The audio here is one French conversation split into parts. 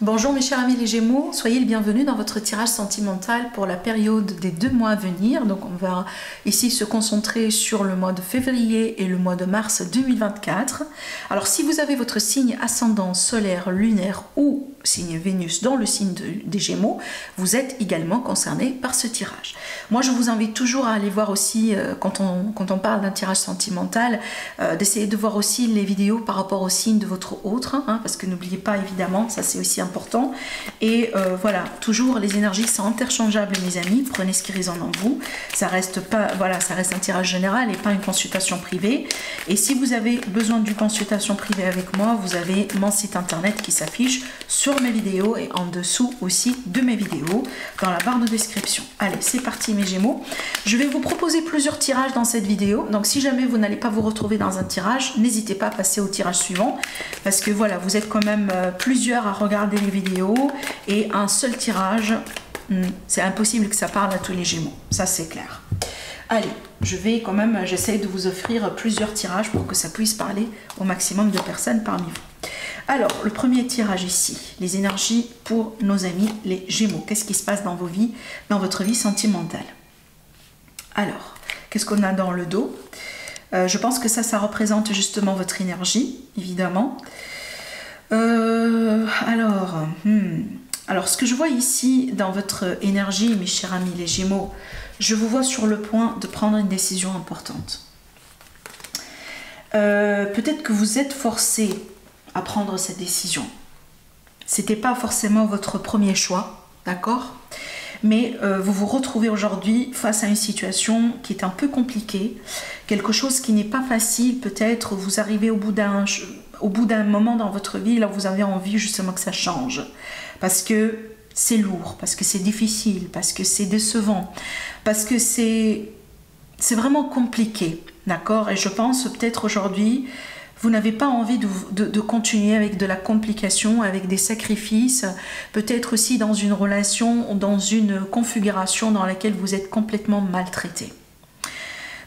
Bonjour mes chers amis les Gémeaux, soyez le bienvenu dans votre tirage sentimental pour la période des 2 mois à venir. Donc on va ici se concentrer sur le mois de février et le mois de mars 2024. Alors si vous avez votre signe ascendant solaire, lunaire ou signe Vénus dans le signe des Gémeaux, vous êtes également concerné par ce tirage. Moi je vous invite toujours à aller voir aussi, quand on parle d'un tirage sentimental, d'essayer de voir aussi les vidéos par rapport au signe de votre autre, hein, parce que n'oubliez pas évidemment, ça c'est aussi important. Et voilà, toujours les énergies sont interchangeables mes amis, prenez ce qui résonne en vous. Ça reste pas, voilà, ça reste un tirage général et pas une consultation privée. Et si vous avez besoin d'une consultation privée avec moi, vous avez mon site internet qui s'affiche sur mes vidéos et en dessous aussi de mes vidéos dans la barre de description. Allez, c'est parti mes Gémeaux. Je vais vous proposer plusieurs tirages dans cette vidéo. Donc si jamais vous n'allez pas vous retrouver dans un tirage, n'hésitez pas à passer au tirage suivant parce que voilà, vous êtes quand même plusieurs à regarder les vidéos et un seul tirage, c'est impossible que ça parle à tous les Gémeaux. Ça c'est clair. Allez, j'essaie de vous offrir plusieurs tirages pour que ça puisse parler au maximum de personnes parmi vous. Alors, le premier tirage ici, les énergies pour nos amis les Gémeaux. Qu'est-ce qui se passe dans vos vies, dans votre vie sentimentale? Alors, qu'est-ce qu'on a dans le dos? Je pense que ça représente justement votre énergie, évidemment. Alors, ce que je vois ici dans votre énergie, mes chers amis les Gémeaux, je vous vois sur le point de prendre une décision importante. Peut-être que vous êtes forcé à prendre cette décision. C'était pas forcément votre premier choix, d'accord? Mais vous vous retrouvez aujourd'hui face à une situation qui est un peu compliquée, quelque chose qui n'est pas facile, peut-être vous arrivez au bout d'un moment dans votre vie, là vous avez envie justement que ça change, parce que c'est lourd, parce que c'est difficile, parce que c'est décevant, parce que c'est vraiment compliqué, d'accord? Et je pense peut-être aujourd'hui, vous n'avez pas envie de continuer avec de la complication, avec des sacrifices, peut-être aussi dans une relation, dans une configuration dans laquelle vous êtes complètement maltraité.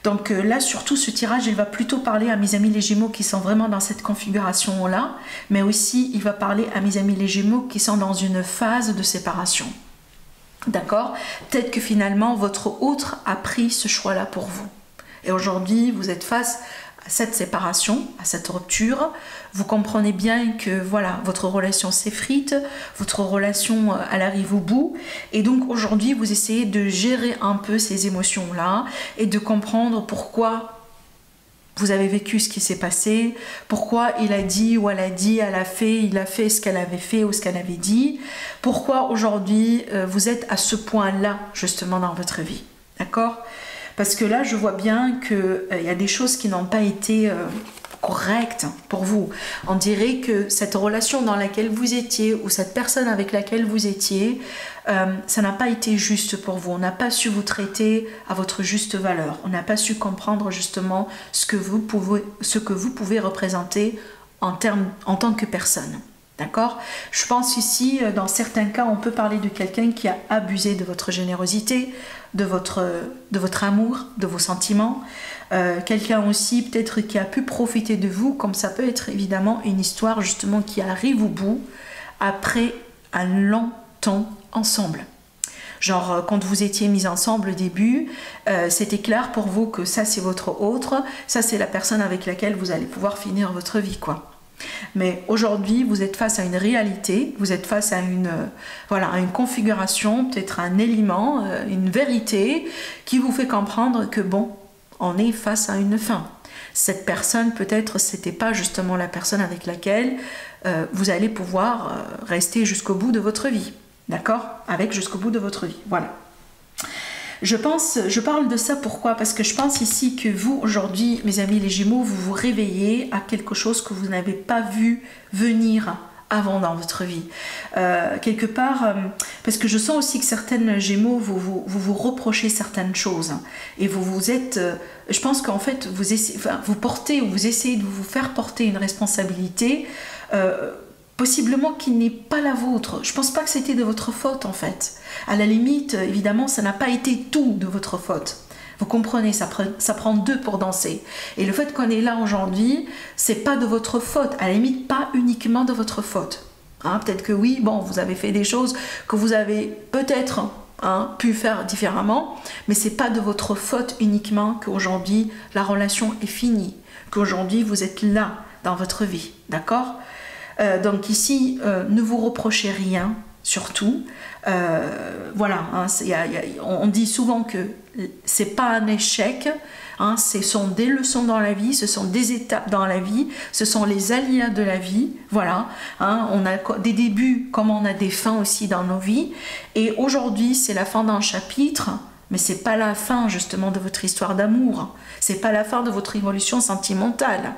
Donc là, surtout, ce tirage, il va plutôt parler à mes amis les Gémeaux qui sont vraiment dans cette configuration-là, mais aussi, il va parler à mes amis les Gémeaux qui sont dans une phase de séparation. D'accord? Peut-être que finalement, votre autre a pris ce choix-là pour vous. Et aujourd'hui, vous êtes face à cette séparation, à cette rupture. Vous comprenez bien que voilà, votre relation s'effrite, votre relation elle arrive au bout, et donc aujourd'hui vous essayez de gérer un peu ces émotions-là et de comprendre pourquoi vous avez vécu ce qui s'est passé, pourquoi il a dit ou elle a dit, il a fait ce qu'elle avait fait ou ce qu'elle avait dit, pourquoi aujourd'hui vous êtes à ce point-là justement dans votre vie, d'accord? Parce que là, je vois bien qu'il y a des choses qui n'ont pas été correctes pour vous. On dirait que cette relation dans laquelle vous étiez ou cette personne avec laquelle vous étiez, ça n'a pas été juste pour vous. On n'a pas su vous traiter à votre juste valeur. On n'a pas su comprendre justement ce que vous pouvez représenter en tant que personne. D'accord? Je pense ici, dans certains cas, on peut parler de quelqu'un qui a abusé de votre générosité, de votre amour, de vos sentiments. Quelqu'un aussi peut-être qui a pu profiter de vous, comme ça peut être évidemment une histoire justement qui arrive au bout après un long temps ensemble. Genre, quand vous étiez mis ensemble au début, c'était clair pour vous que ça c'est votre autre, ça c'est la personne avec laquelle vous allez pouvoir finir votre vie, quoi. Mais aujourd'hui, vous êtes face à une réalité, vous êtes face à une configuration, peut-être un élément, une vérité qui vous fait comprendre que bon, on est face à une fin. Cette personne, peut-être, c'était pas justement la personne avec laquelle vous allez pouvoir rester jusqu'au bout de votre vie. D'accord? Avec jusqu'au bout de votre vie. Voilà. Je parle de ça pourquoi? Parce que je pense ici que vous, aujourd'hui, mes amis les Gémeaux, vous vous réveillez à quelque chose que vous n'avez pas vu venir avant dans votre vie. Quelque part, parce que je sens aussi que certaines Gémeaux, vous reprochez certaines choses. Et vous êtes, je pense qu'en fait, vous essayez de vous faire porter une responsabilité possiblement qui n'est pas la vôtre. Je pense pas que c'était de votre faute en fait. À la limite, évidemment, ça n'a pas été tout de votre faute. Vous comprenez, ça prend deux pour danser. Et le fait qu'on est là aujourd'hui, c'est pas de votre faute. À la limite, pas uniquement de votre faute. Hein, peut-être que oui, bon, vous avez fait des choses que vous avez peut-être pu faire différemment, mais c'est pas de votre faute uniquement qu'aujourd'hui la relation est finie, qu'aujourd'hui vous êtes là dans votre vie, d'accord? Donc ici, ne vous reprochez rien, surtout. Voilà, on dit souvent que c'est pas un échec, ce sont des leçons dans la vie, ce sont des étapes dans la vie, ce sont les aléas de la vie, voilà. On a des débuts comme on a des fins aussi dans nos vies. Et aujourd'hui, c'est la fin d'un chapitre, mais c'est pas la fin justement de votre histoire d'amour. C'est pas la fin de votre évolution sentimentale.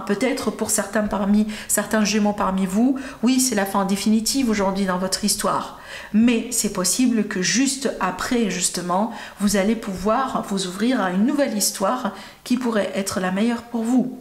Peut-être pour certains Gémeaux parmi vous, oui, c'est la fin définitive aujourd'hui dans votre histoire. Mais c'est possible que juste après, justement, vous allez pouvoir vous ouvrir à une nouvelle histoire qui pourrait être la meilleure pour vous.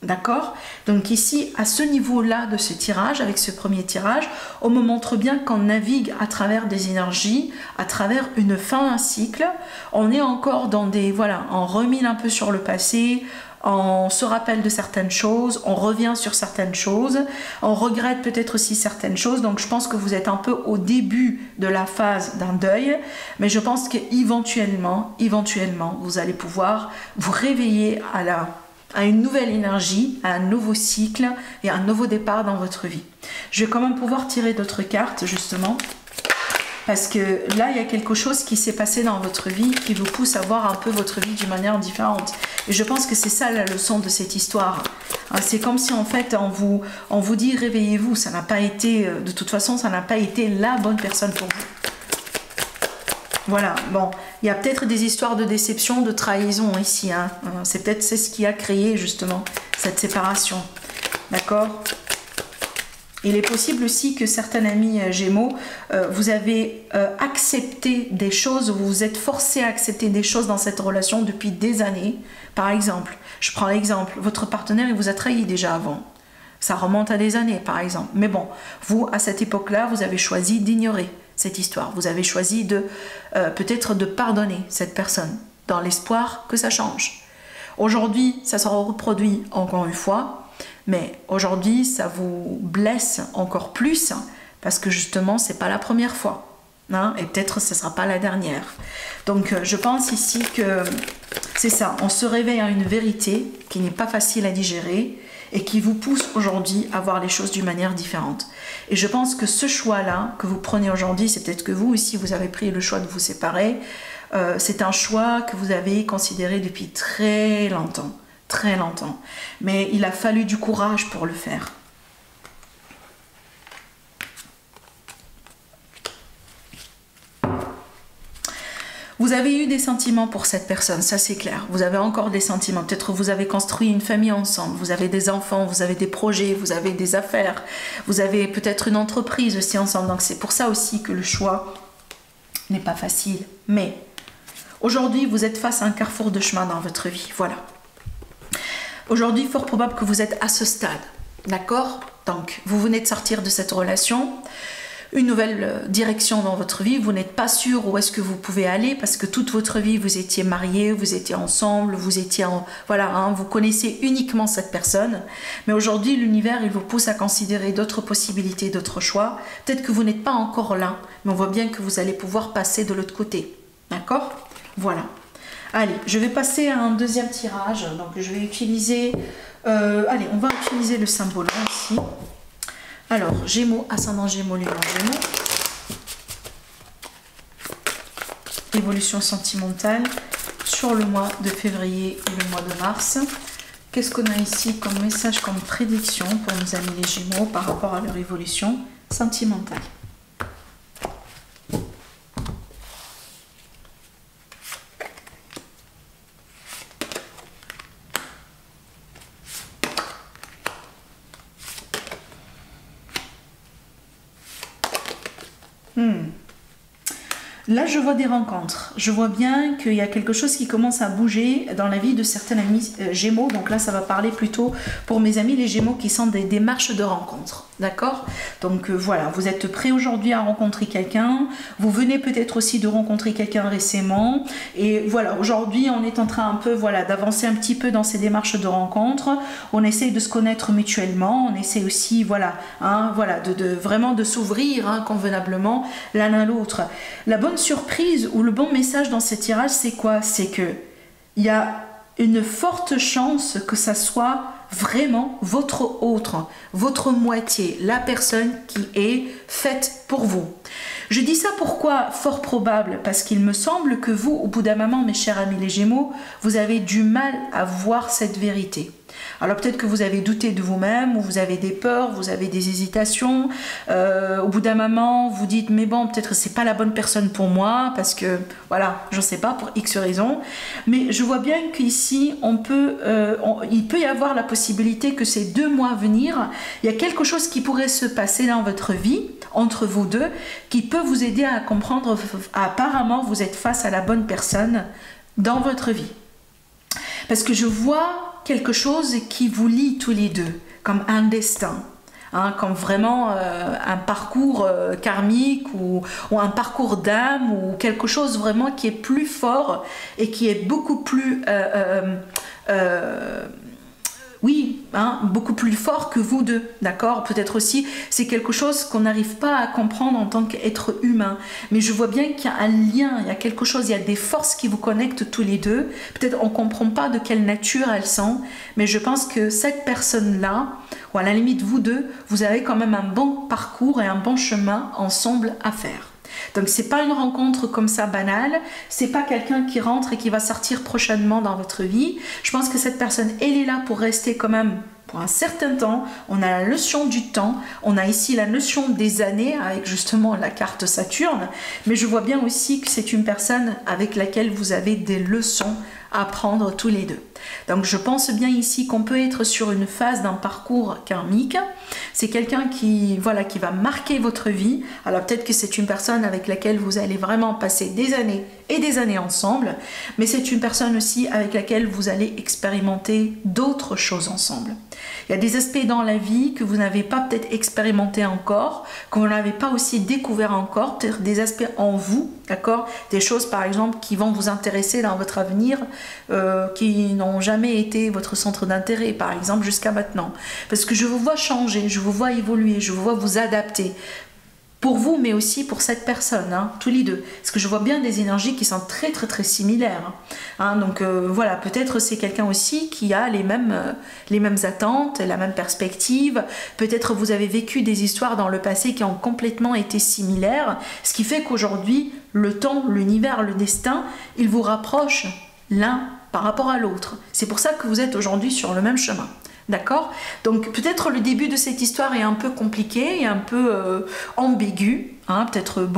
D'accord? Donc ici, à ce niveau-là de ce tirage, avec ce premier tirage, on me montre bien qu'on navigue à travers des énergies, à travers une fin d'un cycle. On est encore dans des... Voilà, on remine un peu sur le passé, on se rappelle de certaines choses, on revient sur certaines choses, on regrette peut-être aussi certaines choses. Donc je pense que vous êtes un peu au début de la phase d'un deuil, mais je pense qu'éventuellement, vous allez pouvoir vous réveiller à une nouvelle énergie, à un nouveau cycle et à un nouveau départ dans votre vie. Je vais quand même pouvoir tirer d'autres cartes justement, parce que là, il y a quelque chose qui s'est passé dans votre vie qui vous pousse à voir un peu votre vie d'une manière différente. Et je pense que c'est ça la leçon de cette histoire. C'est comme si en fait, on vous dit réveillez-vous. Ça n'a pas été, de toute façon, ça n'a pas été la bonne personne pour vous. Voilà, bon, il y a peut-être des histoires de déception, de trahison ici. C'est peut-être ce qui a créé justement cette séparation. D'accord ? Il est possible aussi que certains amis Gémeaux, vous avez accepté des choses, vous vous êtes forcé à accepter des choses dans cette relation depuis des années. Par exemple, je prends l'exemple, votre partenaire il vous a trahi déjà avant. Ça remonte à des années par exemple. Mais bon, vous, à cette époque-là, vous avez choisi d'ignorer cette histoire. Vous avez choisi de peut-être de pardonner cette personne dans l'espoir que ça change. Aujourd'hui, ça se reproduit encore une fois. Mais aujourd'hui, ça vous blesse encore plus parce que justement, c'est pas la première fois. Et peut-être ce ne sera pas la dernière. Donc, je pense ici que c'est ça. On se réveille à une vérité qui n'est pas facile à digérer et qui vous pousse aujourd'hui à voir les choses d'une manière différente. Et je pense que ce choix-là que vous prenez aujourd'hui, c'est peut-être que vous aussi, vous avez pris le choix de vous séparer. C'est un choix que vous avez considéré depuis très longtemps. Très longtemps, mais il a fallu du courage pour le faire. Vous avez eu des sentiments pour cette personne, ça c'est clair. Vous avez encore des sentiments. Peut-être vous avez construit une famille ensemble, vous avez des enfants, vous avez des projets, vous avez des affaires, vous avez peut-être une entreprise aussi ensemble. Donc c'est pour ça aussi que le choix n'est pas facile. Mais aujourd'hui, vous êtes face à un carrefour de chemin dans votre vie. Voilà. Aujourd'hui, fort probable que vous êtes à ce stade, d'accord? Donc, vous venez de sortir de cette relation, une nouvelle direction dans votre vie, vous n'êtes pas sûr où est-ce que vous pouvez aller parce que toute votre vie, vous étiez mariés, vous étiez ensemble, vous étiez vous connaissez uniquement cette personne. Mais aujourd'hui, l'univers, il vous pousse à considérer d'autres possibilités, d'autres choix. Peut-être que vous n'êtes pas encore là, mais on voit bien que vous allez pouvoir passer de l'autre côté, d'accord? Voilà. Allez, je vais passer à un deuxième tirage. Donc, je vais utiliser... allez, on va utiliser le symbole ici. Alors, Gémeaux, ascendant Gémeaux, Lune en Gémeaux. Évolution sentimentale sur le mois de février et le mois de mars. Qu'est-ce qu'on a ici comme message, comme prédiction pour nos amis les Gémeaux par rapport à leur évolution sentimentale? Là, je vois des rencontres. Je vois bien qu'il y a quelque chose qui commence à bouger dans la vie de certains amis Gémeaux. Donc là, ça va parler plutôt pour mes amis les Gémeaux qui sont des démarches de rencontre. D'accord? Donc voilà, vous êtes prêts aujourd'hui à rencontrer quelqu'un. Vous venez peut-être aussi de rencontrer quelqu'un récemment. Et voilà, aujourd'hui, on est en train un peu voilà, d'avancer un petit peu dans ces démarches de rencontre. On essaye de se connaître mutuellement. On essaie aussi voilà, voilà, vraiment de s'ouvrir convenablement l'un à l'autre. La bonne surprise ou le bon message dans ces tirages, c'est quoi? C'est que il y a une forte chance que ça soit vraiment votre autre, votre moitié, la personne qui est faite pour vous. Je dis ça pourquoi fort probable? Parce qu'il me semble que vous, au bout d'un moment, mes chers amis les Gémeaux, vous avez du mal à voir cette vérité. Alors peut-être que vous avez douté de vous-même, ou vous avez des peurs, vous avez des hésitations. Au bout d'un moment, vous dites mais bon, peut-être que c'est pas la bonne personne pour moi, parce que voilà, je ne sais pas pour X raisons. Mais je vois bien qu'ici, il peut y avoir la possibilité que ces 2 mois à venir, il y a quelque chose qui pourrait se passer dans votre vie entre vous deux, qui peut vous aider à comprendre apparemment vous êtes face à la bonne personne dans votre vie. Parce que je vois quelque chose qui vous lie tous les deux, comme un destin, comme vraiment un parcours karmique ou un parcours d'âme ou quelque chose vraiment qui est plus fort et qui est beaucoup plus... oui, beaucoup plus fort que vous deux, d'accord? Peut-être aussi, c'est quelque chose qu'on n'arrive pas à comprendre en tant qu'être humain. Mais je vois bien qu'il y a un lien, il y a quelque chose, il y a des forces qui vous connectent tous les deux. Peut-être on ne comprend pas de quelle nature elles sont, mais je pense que cette personne-là, ou à la limite vous deux, vous avez quand même un bon parcours et un bon chemin ensemble à faire. Donc c'est pas une rencontre comme ça banale, c'est pas quelqu'un qui rentre et qui va sortir prochainement dans votre vie. Je pense que cette personne, elle est là pour rester quand même pour un certain temps. On a la notion du temps, on a ici la notion des années avec justement la carte Saturne, mais je vois bien aussi que c'est une personne avec laquelle vous avez des leçons à apprendre tous les deux. Donc je pense bien ici qu'on peut être sur une phase d'un parcours karmique. C'est quelqu'un qui va marquer votre vie. Alors peut-être que c'est une personne avec laquelle vous allez vraiment passer des années et des années ensemble, mais c'est une personne aussi avec laquelle vous allez expérimenter d'autres choses ensemble. Il y a des aspects dans la vie que vous n'avez pas peut-être expérimenté encore, que vous n'avez pas aussi découvert encore, peut-être des aspects en vous, d'accord? Des choses par exemple qui vont vous intéresser dans votre avenir, qui n'ont jamais été votre centre d'intérêt par exemple jusqu'à maintenant. Parce que je vous vois changer, je vous vois évoluer, je vous vois vous adapter. Pour vous, mais aussi pour cette personne, tous les deux. Parce que je vois bien des énergies qui sont très très très similaires. Donc voilà, peut-être c'est quelqu'un aussi qui a les mêmes attentes, la même perspective. Peut-être vous avez vécu des histoires dans le passé qui ont complètement été similaires. Ce qui fait qu'aujourd'hui, le temps, l'univers, le destin, il vous rapproche l'un par rapport à l'autre. C'est pour ça que vous êtes aujourd'hui sur le même chemin. D'accord? Donc peut-être le début de cette histoire est un peu compliqué et un peu ambigu. Peut-être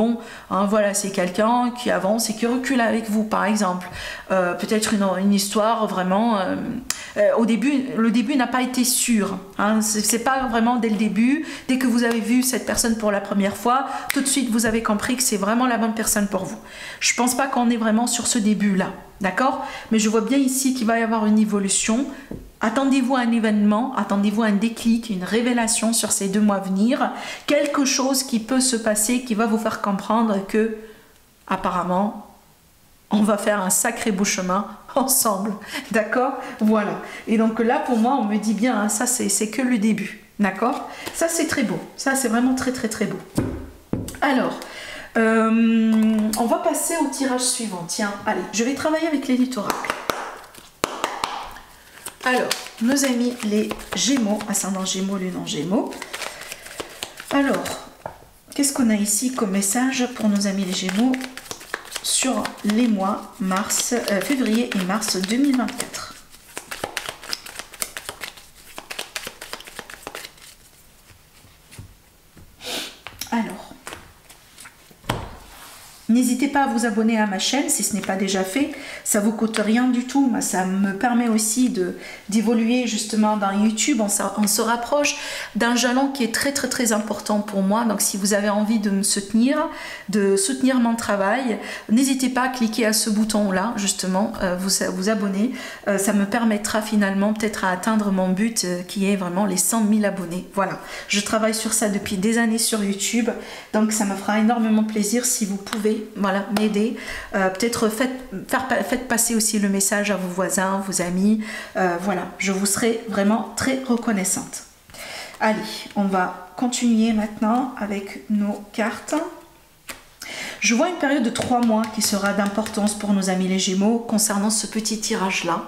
voilà, c'est quelqu'un qui avance et qui recule avec vous par exemple. Peut-être une histoire vraiment le début n'a pas été sûr. C'est pas vraiment dès le début, dès que vous avez vu cette personne pour la première fois, tout de suite vous avez compris que c'est vraiment la bonne personne pour vous. Je pense pas qu'on est vraiment sur ce début là, d'accord? Mais je vois bien ici qu'il va y avoir une évolution. Attendez-vous à un événement, attendez-vous à un déclic, une révélation sur ces 2 mois à venir, quelque chose qui peut se passer, qui va vous faire comprendre que, apparemment, on va faire un sacré bout de chemin ensemble, d'accord? Voilà. Et donc là, pour moi, on me dit bien, ça c'est que le début, d'accord? Ça c'est très beau, ça c'est vraiment très très très beau. Alors, on va passer au tirage suivant. Tiens, allez, je vais travailler avec les oracle. Alors, nos amis les Gémeaux, ascendant Gémeaux, lune en Gémeaux. Alors, qu'est-ce qu'on a ici comme message pour nos amis les Gémeaux sur les mois février et mars 2024? Alors, N'hésitez pas à vous abonner à ma chaîne si ce n'est pas déjà fait. Ça vous coûte rien du tout. Ça me permet aussi d'évoluer justement dans YouTube. On se rapproche d'un jalon qui est très important pour moi. Donc si vous avez envie de me soutenir, de soutenir mon travail, n'hésitez pas à cliquer à ce bouton-là, justement, vous abonner. Ça me permettra finalement peut-être à atteindre mon but qui est vraiment les 100 000 abonnés. Voilà, je travaille sur ça depuis des années sur YouTube. Donc ça me fera énormément plaisir si vous pouvez, voilà, m'aider. Peut-être faites passer aussi le message à vos voisins, vos amis. Voilà, je vous serai vraiment très reconnaissante. Allez, on va continuer maintenant avec nos cartes. Je vois une période de 3 mois qui sera d'importance pour nos amis les Gémeaux concernant ce petit tirage-là.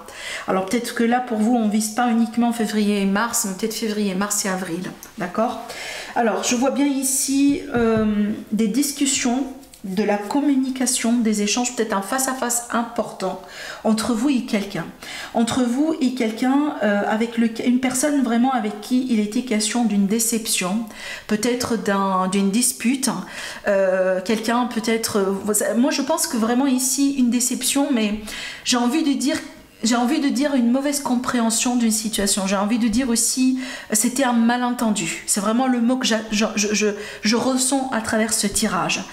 Alors peut-être que là, pour vous, on ne vise pas uniquement février et mars, mais peut-être février, mars et avril. D'accord? Alors, je vois bien ici des discussions, de la communication, des échanges, peut-être un face-à-face important entre vous et quelqu'un. Entre vous et quelqu'un, avec une personne vraiment avec qui il était question d'une déception, peut-être d'une dispute, quelqu'un peut-être... moi je pense que vraiment ici une déception, mais j'ai envie de dire une mauvaise compréhension d'une situation. J'ai envie de dire aussi, c'était un malentendu. C'est vraiment le mot que je ressens à travers ce tirage.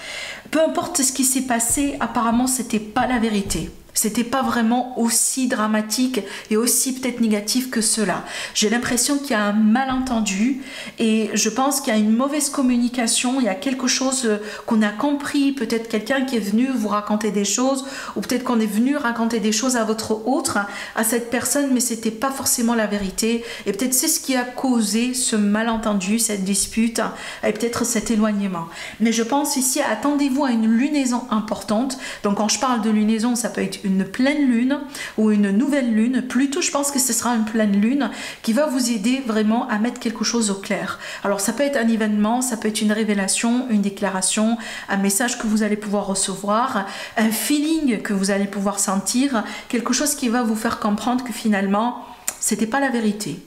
Peu importe ce qui s'est passé, apparemment, c'était pas la vérité. C'était pas vraiment aussi dramatique et aussi peut-être négatif que cela. J'ai l'impression qu'il y a un malentendu et je pense qu'il y a une mauvaise communication, il y a quelque chose qu'on a compris, peut-être quelqu'un qui est venu vous raconter des choses ou peut-être qu'on est venu raconter des choses à votre autre, à cette personne, mais c'était pas forcément la vérité et peut-être c'est ce qui a causé ce malentendu, cette dispute et peut-être cet éloignement. Mais je pense ici, attendez-vous à une lunaison importante. Donc quand je parle de lunaison, ça peut être une pleine lune ou une nouvelle lune. Plutôt, je pense que ce sera une pleine lune qui va vous aider vraiment à mettre quelque chose au clair. Alors, ça peut être un événement, ça peut être une révélation, une déclaration, un message que vous allez pouvoir recevoir, un feeling que vous allez pouvoir sentir, quelque chose qui va vous faire comprendre que finalement, c'était pas la vérité.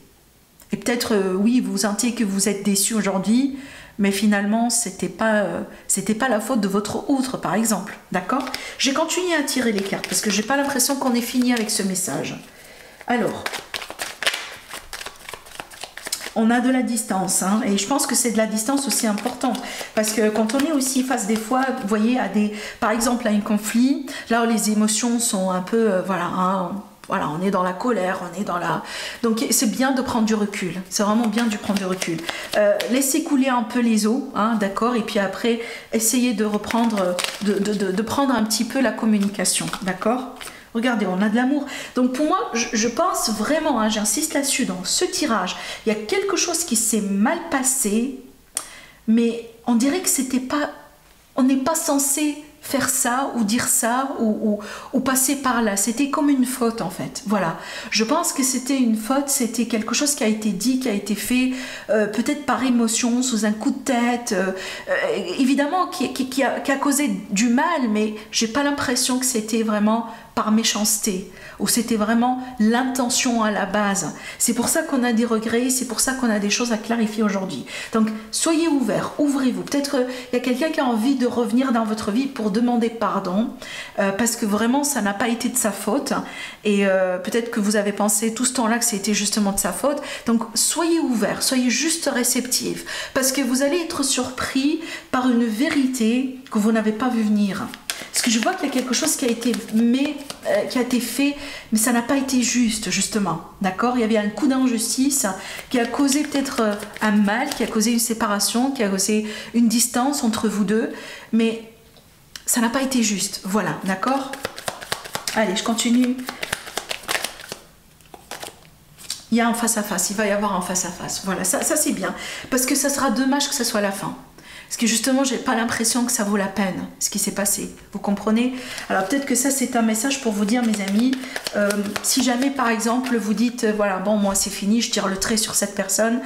Et peut-être, oui, vous sentez que vous êtes déçu aujourd'hui, mais finalement, c'était pas la faute de votre autre, par exemple. D'accord? J'ai continué à tirer les cartes parce que j'ai pas l'impression qu'on ait fini avec ce message. Alors, on a de la distance, hein, et je pense que c'est de la distance aussi importante parce que quand on est aussi face des fois, vous voyez, par exemple à un conflit, là où les émotions sont un peu, voilà, hein, voilà, on est dans la colère, on est dans la... Donc c'est bien de prendre du recul, c'est vraiment bien de prendre du recul. Laissez couler un peu les eaux, hein, d'accord, et puis après, essayez de reprendre, de prendre un petit peu la communication, d'accord. Regardez, on a de l'amour. Donc pour moi, je pense vraiment, hein, j'insiste là-dessus, dans ce tirage, il y a quelque chose qui s'est mal passé, mais on dirait que c'était pas... On n'est pas censé faire ça ou dire ça ou passer par là. C'était comme une faute en fait. Voilà. Je pense que c'était une faute, c'était quelque chose qui a été dit, qui a été fait peut-être par émotion, sous un coup de tête, évidemment qui a causé du mal, mais j'ai pas l'impression que c'était vraiment par méchanceté ou c'était vraiment l'intention à la base. C'est pour ça qu'on a des regrets, c'est pour ça qu'on a des choses à clarifier aujourd'hui. Donc soyez ouverts, ouvrez-vous. Peut-être il y a quelqu'un qui a envie de revenir dans votre vie pour demander pardon parce que vraiment ça n'a pas été de sa faute et peut-être que vous avez pensé tout ce temps-là que c'était justement de sa faute. Donc soyez ouverts, soyez juste réceptifs parce que vous allez être surpris par une vérité que vous n'avez pas vu venir. Parce que je vois qu'il y a quelque chose qui a été fait, mais ça n'a pas été juste, justement. D'accord? Il y avait un coup d'injustice qui a causé peut-être un mal, qui a causé une séparation, qui a causé une distance entre vous deux, mais ça n'a pas été juste. Voilà, d'accord? Allez, je continue. Il y a un face-à-face, il va y avoir un face-à-face. Voilà, ça c'est bien. Parce que ça sera dommage que ça soit la fin. Parce que justement, j'ai pas l'impression que ça vaut la peine, ce qui s'est passé. Vous comprenez? Alors peut-être que ça, c'est un message pour vous dire, mes amis, si jamais, par exemple, vous dites, voilà, bon, moi, c'est fini, je tire le trait sur cette personne,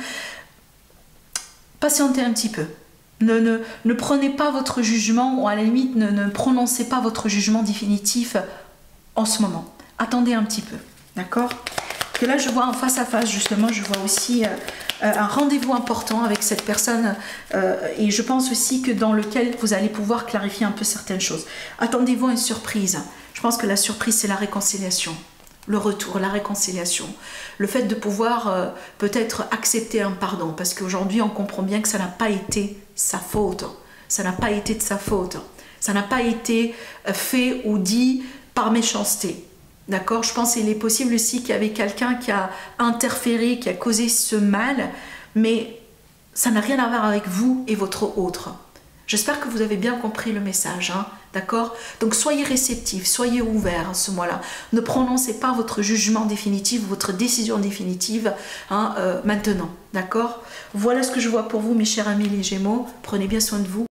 patientez un petit peu. Ne prenez pas votre jugement, ou à la limite, ne prononcez pas votre jugement définitif en ce moment. Attendez un petit peu, d'accord? que là, je vois en face à face, justement, je vois aussi un rendez-vous important avec cette personne. Et je pense aussi que dans lequel vous allez pouvoir clarifier un peu certaines choses. Attendez-vous à une surprise. Je pense que la surprise, c'est la réconciliation. Le retour, la réconciliation. Le fait de pouvoir peut-être accepter un pardon. Parce qu'aujourd'hui, on comprend bien que ça n'a pas été sa faute. Ça n'a pas été de sa faute. Ça n'a pas été fait ou dit par méchanceté. D'accord? Je pense qu'il est possible aussi qu'il y avait quelqu'un qui a interféré, qui a causé ce mal, mais ça n'a rien à voir avec vous et votre autre. J'espère que vous avez bien compris le message, hein? D'accord? Donc soyez réceptifs, soyez ouverts à ce mois-là. Ne prononcez pas votre jugement définitif, votre décision définitive hein, maintenant. D'accord? Voilà ce que je vois pour vous, mes chers amis les Gémeaux. Prenez bien soin de vous.